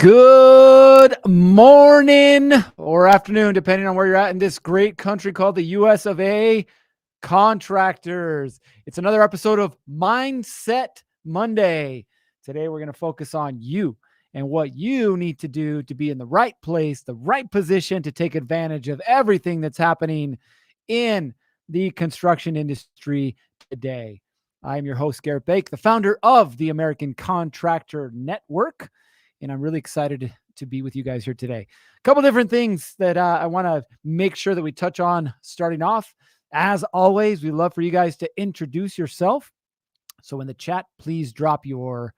Good morning or afternoon, depending on where you're at in this great country called the US of A. Contractors. It's another episode of Mindset Monday. Today, we're going to focus on you and what you need to do to be in the right place, the right position to take advantage of everything that's happening in the construction industry today. I'm your host, Garrett Bake, the founder of the American Contractor Network, and I'm really excited to be with you guys here today. A couple different things that I want to make sure that we touch on starting off. As always, we love for you guys to introduce yourself. So in the chat, please drop your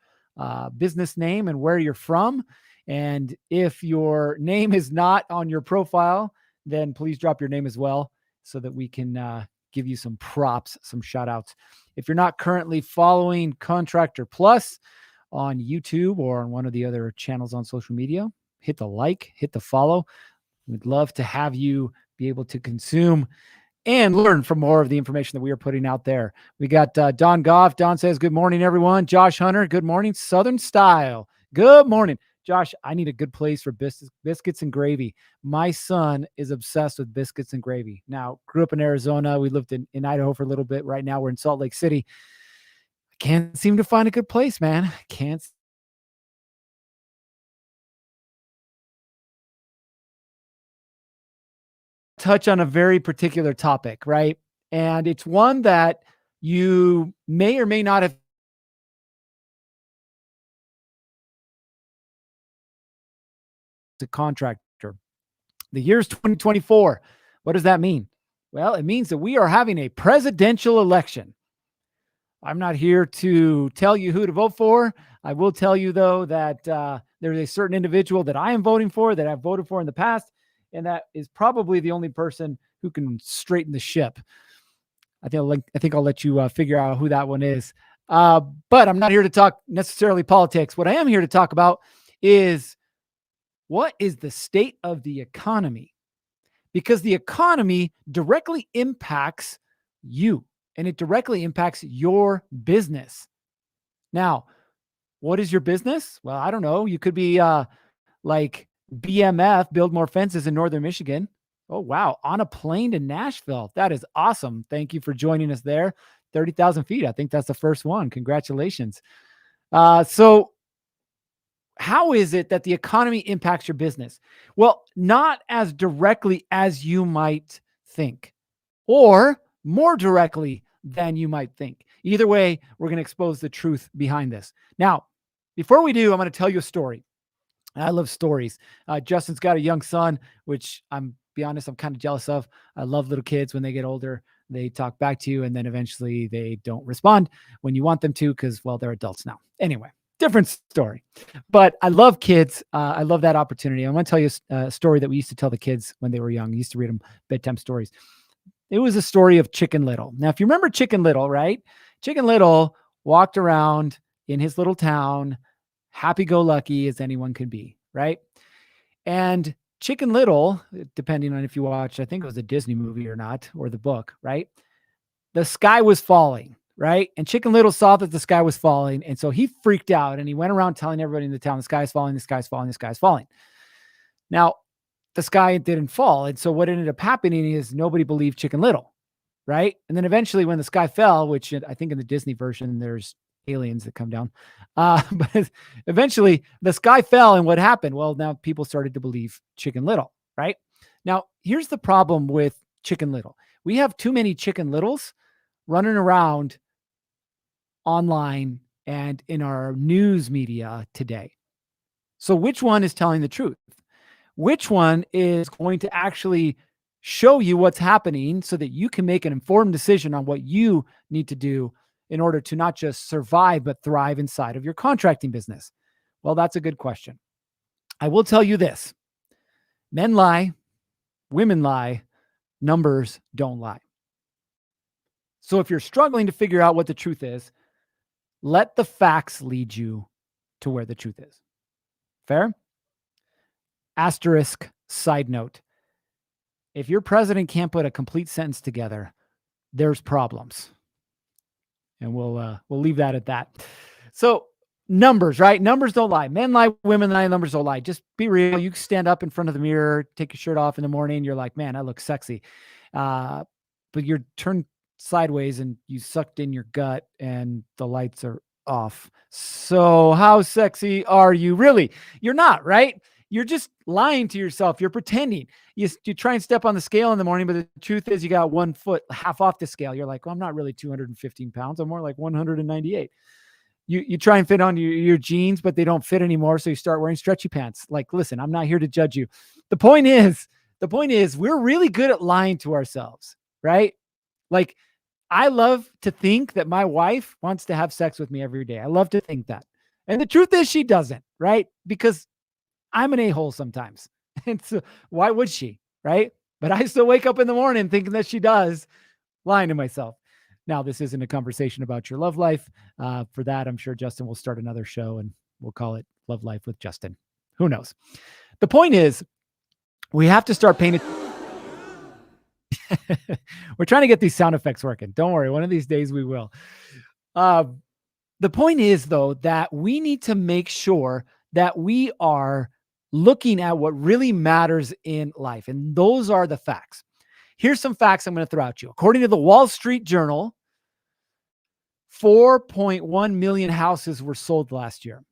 business name and where you're from. And if your name is not on your profile, then please drop your name as well so that we can give you some props, some shout outs. If you're not currently following Contractor Plus on YouTube or on one of the other channels on social media, hit the like, hit the follow. We'd love to have you be able to consume and learn from more of the information that we are putting out there. We got Don Goff. Don says, good morning, everyone. Josh Hunter, good morning. Southern Style, good morning. Josh, I need a good place for biscuits and gravy. My son is obsessed with biscuits and gravy. Now, grew up in Arizona. We lived in Idaho for a little bit. Right now, we're in Salt Lake City. I can't seem to find a good place, man. Can't touch on a very particular topic, right? And it's one that you may or may not have a contractor. The year's 2024. What does that mean? Well, it means that we are having a presidential election. I'm not here to tell you who to vote for. I will tell you, though, that there's a certain individual that I am voting for, that I've voted for in the past, and that is probably the only person who can straighten the ship. I think I'll let you figure out who that one is. But I'm not here to talk necessarily politics. What I am here to talk about is what is the state of the economy? Because the economy directly impacts you and it directly impacts your business. Now, what is your business? Well, I don't know. You could be like BMF, Build More Fences in Northern Michigan. Oh, wow. On a plane to Nashville. That is awesome. Thank you for joining us there. 30,000 feet. I think that's the first one. Congratulations. So how is it that the economy impacts your business? Well, not as directly as you might think, or more directly than you might think. Either way, we're going to expose the truth behind this. Now, before we do, I'm going to tell you a story. I love stories. Justin's got a young son, which be honest, I'm kind of jealous of. I love little kids. When they get older, they talk back to you, and then eventually they don't respond when you want them to because, well, they're adults now. Anyway, different story. But I love kids. I love that opportunity. I want to tell you a story that we used to tell the kids when they were young. We used to read them bedtime stories. It was a story of Chicken Little. Now, if you remember Chicken Little, right? Chicken Little walked around in his little town, happy-go-lucky as anyone could be, right? And Chicken Little, depending on if you watch, I think it was a Disney movie or not, or the book, right? The sky was falling, right? And Chicken Little saw that the sky was falling, and so he freaked out, and he went around telling everybody in the town, the sky's falling, the sky's falling, the sky's falling. Now, the sky didn't fall, and so what ended up happening is nobody believed Chicken Little, right? And then eventually when the sky fell, which I think in the Disney version, there's aliens that come down. But eventually the sky fell, and what happened? Well, now people started to believe Chicken Little, right? Now, here's the problem with Chicken Little. We have too many Chicken Littles running around online and in our news media today. So which one is telling the truth? Which one is going to actually show you what's happening so that you can make an informed decision on what you need to do in order to not just survive, but thrive inside of your contracting business? Well, that's a good question. I will tell you this. Men lie, women lie, numbers don't lie. So if you're struggling to figure out what the truth is, let the facts lead you to where the truth is. Fair? Asterisk side note. If your president can't put a complete sentence together, there's problems. And we'll leave that at that. So numbers, right? Numbers don't lie. Men lie, women lie, numbers don't lie. Just be real. You stand up in front of the mirror, take your shirt off in the morning. You're like, man, I look sexy. Uh, but you're turned sideways and you sucked in your gut and the lights are off. So how sexy are you really? You're not, right? You're just lying to yourself. You're pretending. You try and step on the scale in the morning, but the truth is you got 1 foot half off the scale. You're like, well, I'm not really 215 pounds. I'm more like 198. You try and fit on your jeans, but they don't fit anymore. So you start wearing stretchy pants. Like, listen, I'm not here to judge you. The point is we're really good at lying to ourselves, right? Like, I love to think that my wife wants to have sex with me every day. I love to think that. And the truth is she doesn't, right? Because I'm an a-hole sometimes. And so why would she, right? But I still wake up in the morning thinking that she does, lying to myself. Now, this isn't a conversation about your love life. For that, I'm sure Justin will start another show and we'll call it Love Life with Justin. Who knows? The point is, we have to start paying attention. We're trying to get these sound effects working. Don't worry. One of these days we will. The point is, though, that we need to make sure that we are looking at what really matters in life. And those are the facts. Here's some facts I'm going to throw at you. According to the Wall Street Journal, 4.1 million houses were sold last year.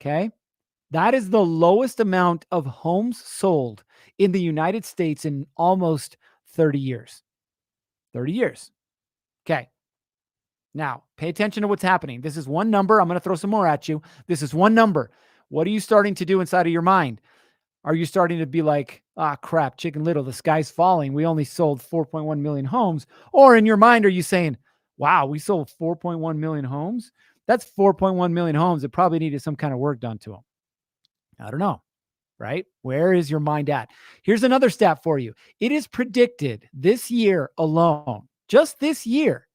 Okay. That is the lowest amount of homes sold in the United States in almost 30 years. 30 years. Okay. Now, pay attention to what's happening. This is one number. I'm going to throw some more at you. This is one number. What are you starting to do inside of your mind? Are you starting to be like, crap, Chicken Little, the sky's falling. We only sold 4.1 million homes. Or in your mind, are you saying, wow, we sold 4.1 million homes? That's 4.1 million homes that probably needed some kind of work done to them. I don't know, right? Where is your mind at? Here's another stat for you. It is predicted this year alone, just this year,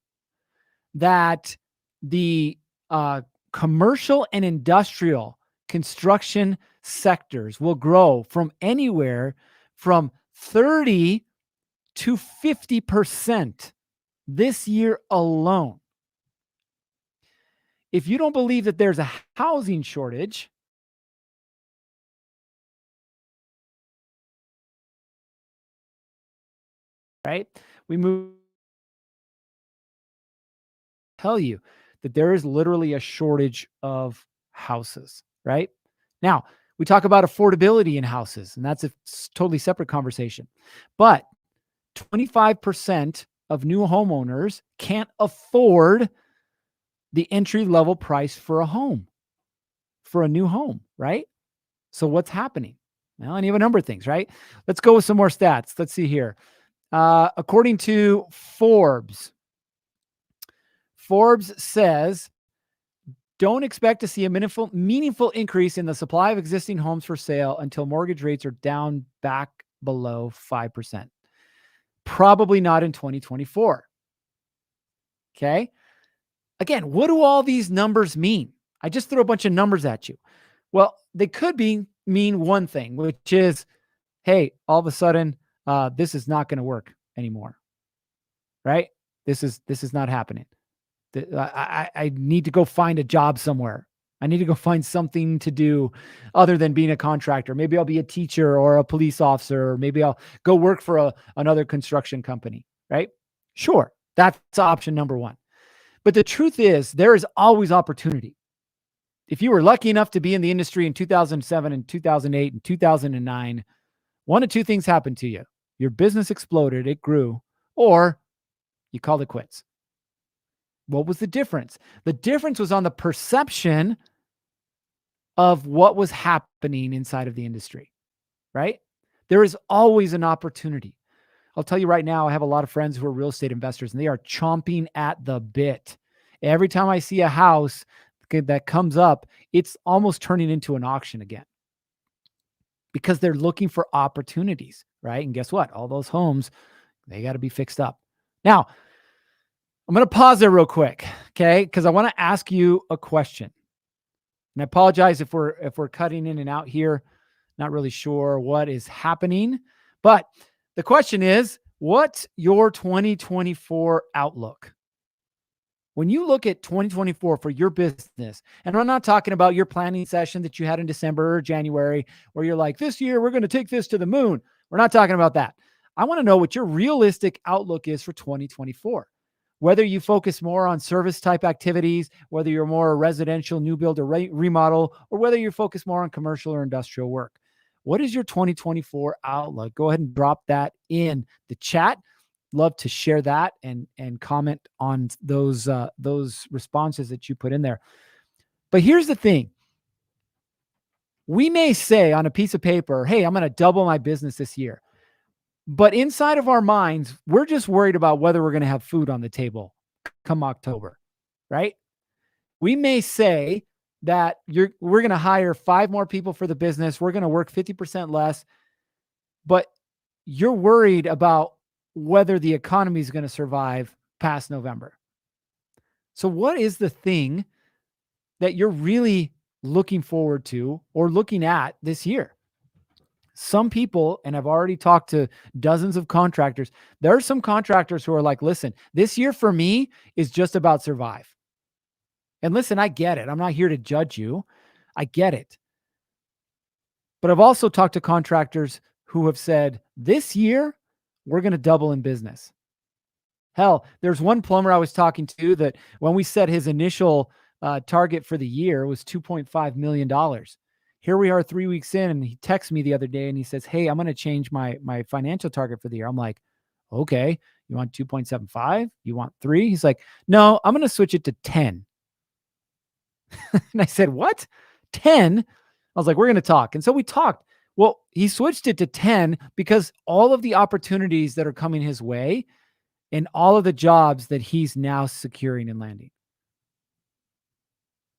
that the commercial and industrial construction sectors will grow from anywhere from 30 to 50% this year alone. If you don't believe that there's a housing shortage, right? We move tell you that there is literally a shortage of houses, right? Now, we talk about affordability in houses, and that's a totally separate conversation. But 25% of new homeowners can't afford the entry-level price for a home, for a new home, right? So what's happening? Well, and you have a number of things, right? Let's go with some more stats. Let's see here. According to Forbes says, don't expect to see a meaningful increase in the supply of existing homes for sale until mortgage rates are down back below 5%. Probably not in 2024. Okay. Again, what do all these numbers mean? I just threw a bunch of numbers at you. Well, they could mean one thing, which is, hey, all of a sudden, this is not going to work anymore. Right? This is not happening. I need to go find a job somewhere. I need to go find something to do other than being a contractor. Maybe I'll be a teacher or a police officer, or maybe I'll go work for another construction company, right? Sure, that's option number one. But the truth is, there is always opportunity. If you were lucky enough to be in the industry in 2007 and 2008 and 2009, one of two things happened to you. Your business exploded, it grew, or you called it quits. What was the difference? The difference was on the perception of what was happening inside of the industry, right? There is always an opportunity. I'll tell you right now, I have a lot of friends who are real estate investors, and they are chomping at the bit. Every time I see a house that comes up, it's almost turning into an auction again because they're looking for opportunities, right? And guess what? All those homes, they got to be fixed up. Now, I'm going to pause there real quick, okay? Because I want to ask you a question. And I apologize if we're cutting in and out here. Not really sure what is happening. But the question is, what's your 2024 outlook? When you look at 2024 for your business, and I'm not talking about your planning session that you had in December or January, where you're like, this year we're going to take this to the moon. We're not talking about that. I want to know what your realistic outlook is for 2024. Whether you focus more on service type activities, whether you're more a residential new build or remodel, or whether you focus more on commercial or industrial work. What is your 2024 outlook? Go ahead and drop that in the chat. Love to share that and comment on those responses that you put in there. But here's the thing. We may say on a piece of paper, hey, I'm going to double my business this year. But inside of our minds, we're just worried about whether we're going to have food on the table come October, right? We may say that we're going to hire 5 more people for the business. We're going to work 50% less, but you're worried about whether the economy is going to survive past November. So what is the thing that you're really looking forward to or looking at this year? Some people, and I've already talked to dozens of contractors, there are some contractors who are like, listen, this year for me is just about survive. And listen, I get it. I'm not here to judge you. I get it. But I've also talked to contractors who have said, this year, we're going to double in business. Hell, there's one plumber I was talking to that when we set his initial target for the year was $2.5 million. Here we are 3 weeks in, and he texts me the other day and he says, hey, I'm going to change my financial target for the year. I'm like, okay, you want 2.75? You want 3? He's like, no, I'm going to switch it to 10. And I said, what? 10? I was like, we're going to talk. And so we talked. Well, he switched it to 10 because all of the opportunities that are coming his way and all of the jobs that he's now securing and landing.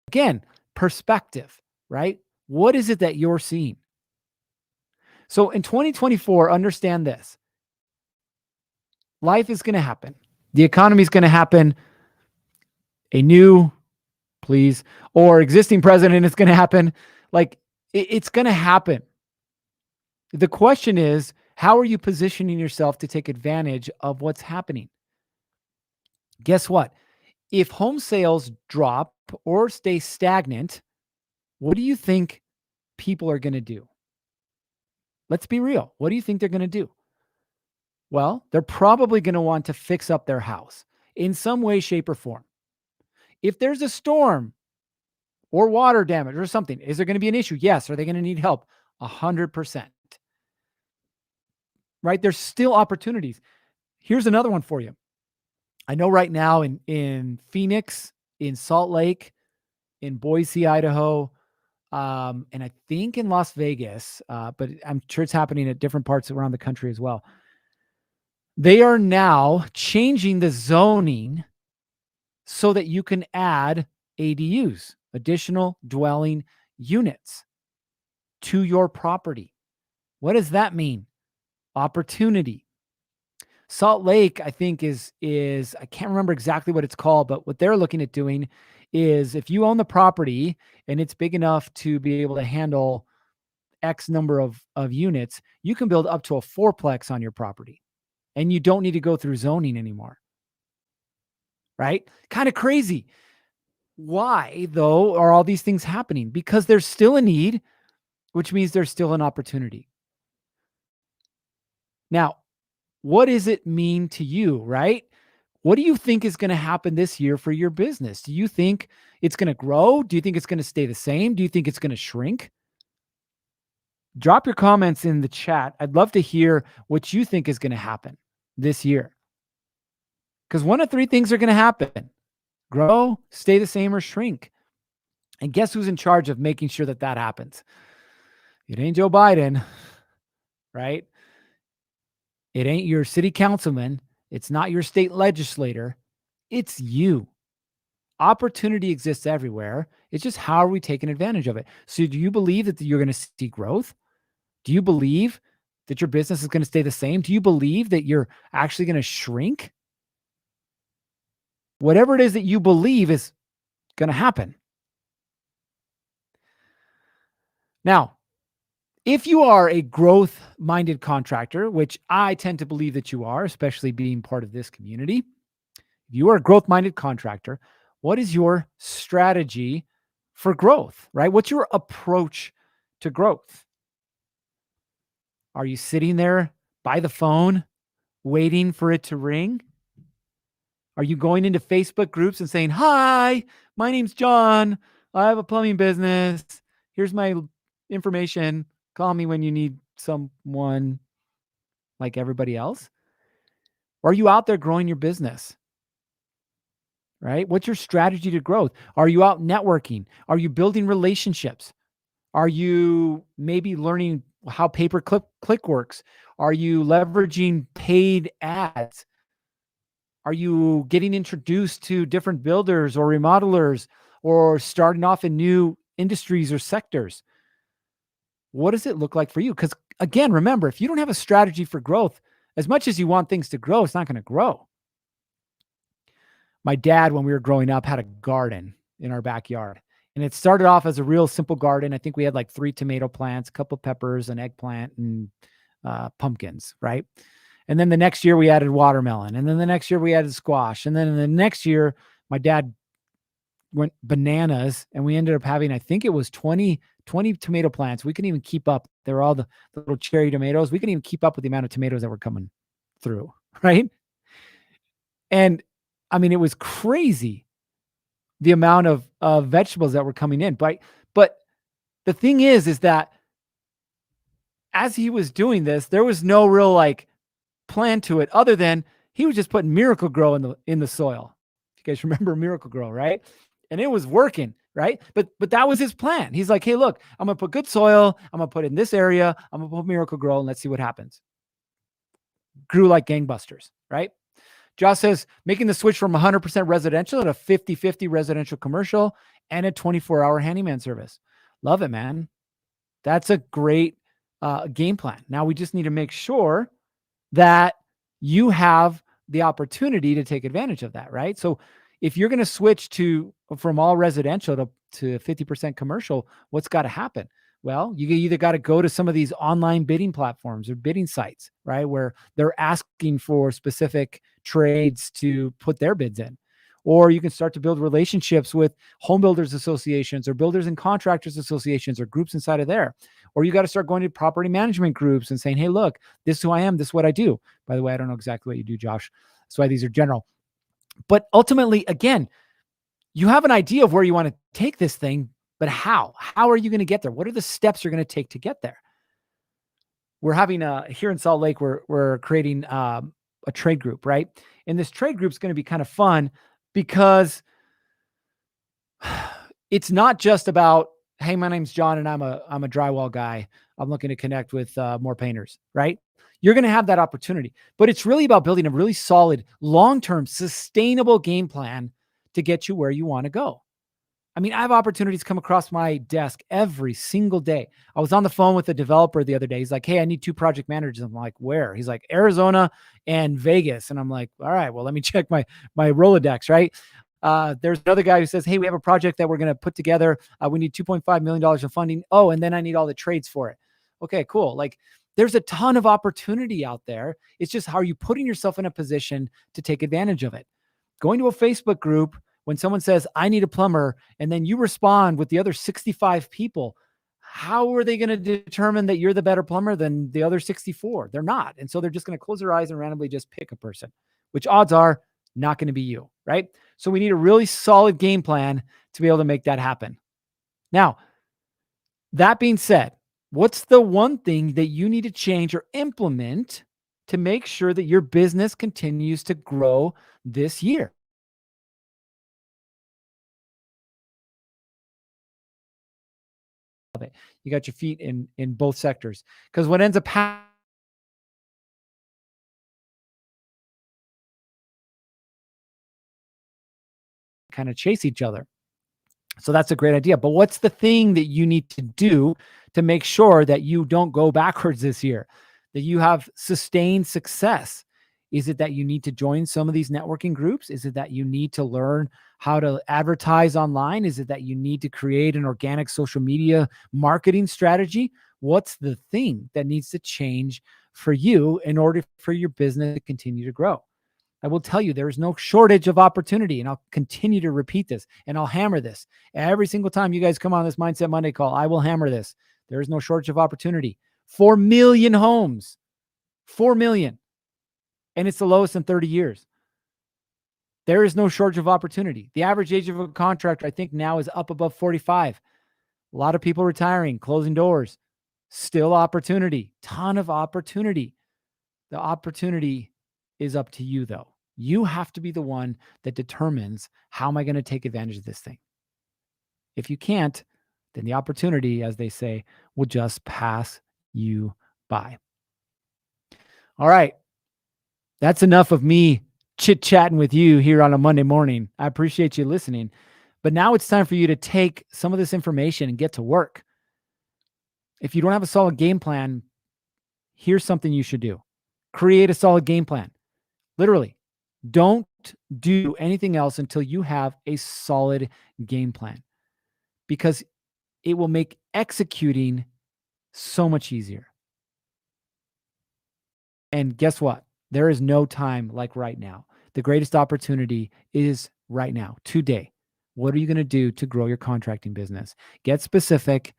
Again, perspective, right? What is it that you're seeing? So in 2024, understand this. Life is going to happen. The economy is going to happen. A new, please, or existing president is going to happen. Like it's going to happen. The question is, how are you positioning yourself to take advantage of what's happening? Guess what? If home sales drop or stay stagnant, what do you think people are going to do? Let's be real. What do you think they're going to do? Well, they're probably going to want to fix up their house in some way, shape, or form. If there's a storm or water damage or something, is there going to be an issue? Yes. Are they going to need help? 100%. Right? There's still opportunities. Here's another one for you. I know right now in Phoenix, in Salt Lake, in Boise, Idaho, and I think in Las Vegas, but I'm sure it's happening at different parts around the country as well. They are now changing the zoning so that you can add ADUs, additional dwelling units, to your property. What does that mean? Opportunity. Salt Lake, I think is I can't remember exactly what it's called, but what they're looking at doing is if you own the property and it's big enough to be able to handle X number of units, you can build up to a 4-plex on your property and you don't need to go through zoning anymore. Right? Kind of crazy. Why, though, are all these things happening? Because there's still a need, which means there's still an opportunity. Now, what does it mean to you, right? What do you think is going to happen this year for your business? Do you think it's going to grow? Do you think it's going to stay the same? Do you think it's going to shrink? Drop your comments in the chat. I'd love to hear what you think is going to happen this year. Because one of 3 things are going to happen: grow, stay the same, or shrink. And guess who's in charge of making sure that that happens? It ain't Joe Biden, right? It ain't your city councilman. It's not your state legislator. It's you. Opportunity exists everywhere. It's just how are we taking advantage of it? So do you believe that you're going to see growth? Do you believe that your business is going to stay the same? Do you believe that you're actually going to shrink? Whatever it is that you believe is going to happen. Now, if you are a growth-minded contractor, which I tend to believe that you are, especially being part of this community, if if you are a growth-minded contractor, what is your strategy for growth, right? What's your approach to growth? Are you sitting there by the phone waiting for it to ring? Are you going into Facebook groups and saying, "Hi, my name's John. I have a plumbing business. Here's my information. Call me when you need someone," like everybody else? Or are you out there growing your business? Right? What's your strategy to growth? Are you out networking? Are you building relationships? Are you maybe learning how pay-per-click works? Are you leveraging paid ads? Are you getting introduced to different builders or remodelers or starting off in new industries or sectors? What does it look like for you? Because again, remember, if you don't have a strategy for growth, as much as you want things to grow, it's not going to grow. My dad, when we were growing up, had a garden in our backyard. And it started off as a real simple garden. I think we had like 3 tomato plants, a couple peppers, an eggplant, and pumpkins, right? And then the next year we added watermelon. And then the next year we added squash. And then in the next year, my dad went bananas and we ended up having, I think it was 20 tomato plants. We couldn't even keep up. They were all the little cherry tomatoes. We couldn't even keep up with the amount of tomatoes that were coming through, right? And I mean, it was crazy the amount of vegetables that were coming in. But the thing is that as he was doing this, there was no real like plan to it other than he was just putting Miracle Grow in the soil. If you guys remember Miracle Grow, right? And it was working, right? But that was his plan. He's like, hey, look, I'm gonna put good soil. I'm gonna put it in this area. I'm gonna put Miracle Grow and let's see what happens. Grew like gangbusters, right? Josh says, making the switch from 100% residential to 50-50 residential commercial and a 24-hour handyman service. Love it, man. That's a great game plan. Now we just need to make sure that you have the opportunity to take advantage of that, right? So if you're going to switch from all residential to 50% commercial, what's got to happen? Well, you either got to go to some of these online bidding platforms or bidding sites, right? Where they're asking for specific trades to put their bids in. Or you can start to build relationships with home builders associations or builders and contractors associations or groups inside of there. Or you got to start going to property management groups and saying, hey, look, this is who I am. This is what I do. By the way, I don't know exactly what you do, Josh. That's why these are general. But ultimately, again, you have an idea of where you want to take this thing, but how? How are you going to get there? What are the steps you're going to take to get there? We're having here in Salt Lake, we're creating a trade group, right? And this trade group is going to be kind of fun because it's not just about, hey, my name's John and I'm a drywall guy. I'm looking to connect with more painters, right? You're going to have that opportunity, but it's really about building a really solid, long-term, sustainable game plan to get you where you want to go. I mean, I have opportunities come across my desk every single day. I was on the phone with a developer the other day. He's like, hey, I need 2 project managers. I'm like, where? He's like, Arizona and Vegas. And I'm like, all right, well, let me check my Rolodex, right? There's another guy who says, hey, we have a project that we're going to put together. We need $2.5 million of funding. Oh, and then I need all the trades for it. Okay, cool. Like there's a ton of opportunity out there. It's just, how are you putting yourself in a position to take advantage of it? Going to a Facebook group, when someone says, I need a plumber, and then you respond with the other 65 people, how are they going to determine that you're the better plumber than the other 64? They're not. And so they're just going to close their eyes and randomly just pick a person, which odds are not going to be you, right? So we need a really solid game plan to be able to make that happen. Now, that being said, what's the one thing that you need to change or implement to make sure that your business continues to grow this year? You got your feet in both sectors, because what ends up happening kind of chase each other. So that's a great idea. But what's the thing that you need to do to make sure that you don't go backwards this year, that you have sustained success? Is it that you need to join some of these networking groups? Is it that you need to learn how to advertise online? Is it that you need to create an organic social media marketing strategy? What's the thing that needs to change for you in order for your business to continue to grow? I will tell you, there is no shortage of opportunity, and I'll continue to repeat this, and I'll hammer this every single time you guys come on this Mindset Monday call. I will hammer this. There is no shortage of opportunity. 4 million homes, 4 million, and it's the lowest in 30 years. There is no shortage of opportunity. The average age of a contractor, I think now, is up above 45. A lot of people retiring, closing doors. Still opportunity, ton of opportunity. The opportunity is up to you, though. You have to be the one that determines, how am I going to take advantage of this thing? If you can't, then the opportunity, as they say, will just pass you by. All right. That's enough of me chit-chatting with you here on a Monday morning. I appreciate you listening. But now it's time for you to take some of this information and get to work. If you don't have a solid game plan, here's something you should do. Create a solid game plan. Literally, don't do anything else until you have a solid game plan, because it will make executing so much easier. And guess what? There is no time like right now. The greatest opportunity is right now, today. What are you going to do to grow your contracting business? Get specific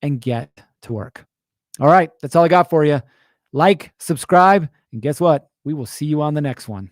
and get to work. All right. That's all I got for you. Like, subscribe, and guess what? We will see you on the next one.